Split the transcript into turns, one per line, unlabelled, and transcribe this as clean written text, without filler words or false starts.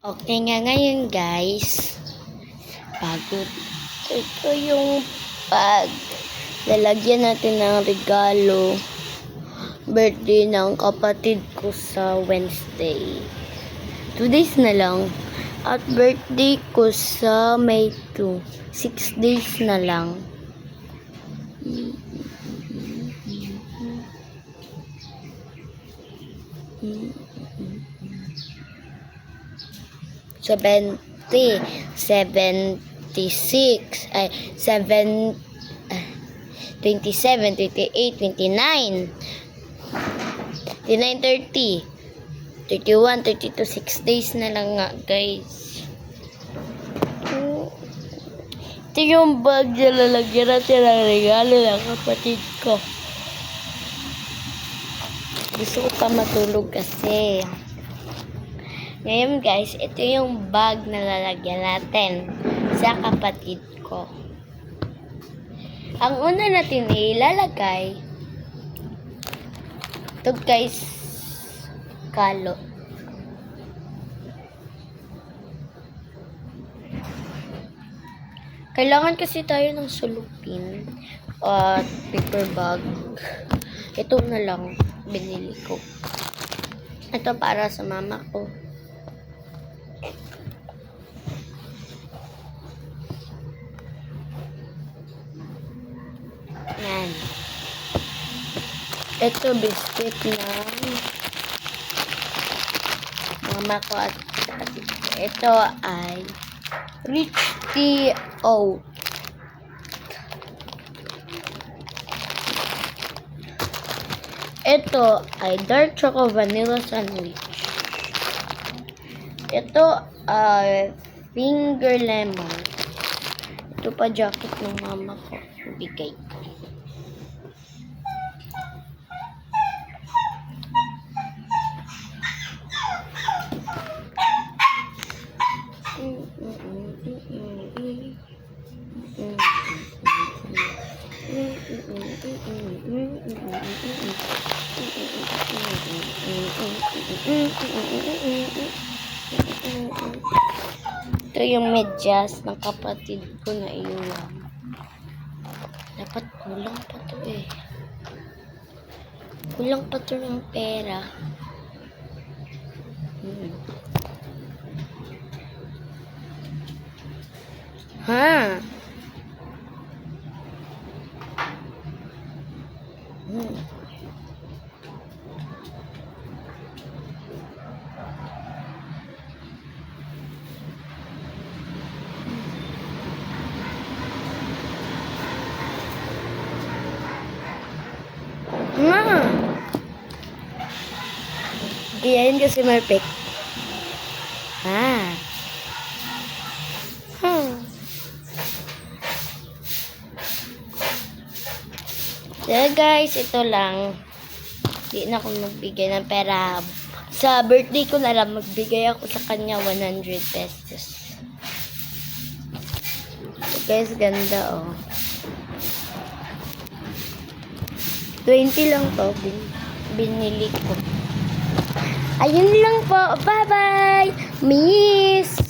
Okay nga ngayon guys, pagod. Ito yung bag. Lalagyan natin ng regalo. Birthday ng kapatid ko sa Wednesday. 2 days na lang. At birthday ko sa May 2. 6 days na lang. Seventy, 76, 27, 28, 29, 30, 31, 32, 6 days na lang nga guys. Ito yung bag na lalagyan natin ng regalo ng kapatid ko. Gusto ko pa matulog kasi. Ngayon guys, ito yung bag na lalagyan natin sa kapatid ko. Ang una natin ilalagay, ito guys, kalo. Kailangan kasi tayo ng sulupin at paper bag. Ito na lang binili ko. Ito para sa mama ko. Yan. Ito biscuit ng mama ko at kapatid ko. Ito ay Rich Tea Oat. Ito ay dark choco vanilla sandwich. Ito ay finger lemon. Ito pa jacket ng mama ko. Bigay ko. Ito yung medyas ng kapatid ko na iwan. Dapat kulang pa to eh. Kulang pa to ng pera. Ha? Iyayin kasi marpek. So guys, ito lang. Hindi na ako magbigay ng pera. Sa birthday ko na lang, magbigay ako sa kanya 100 pesos. So guys, ganda oh. 20 lang to. Binili ko. Ayun lang po. Bye-bye. Miss.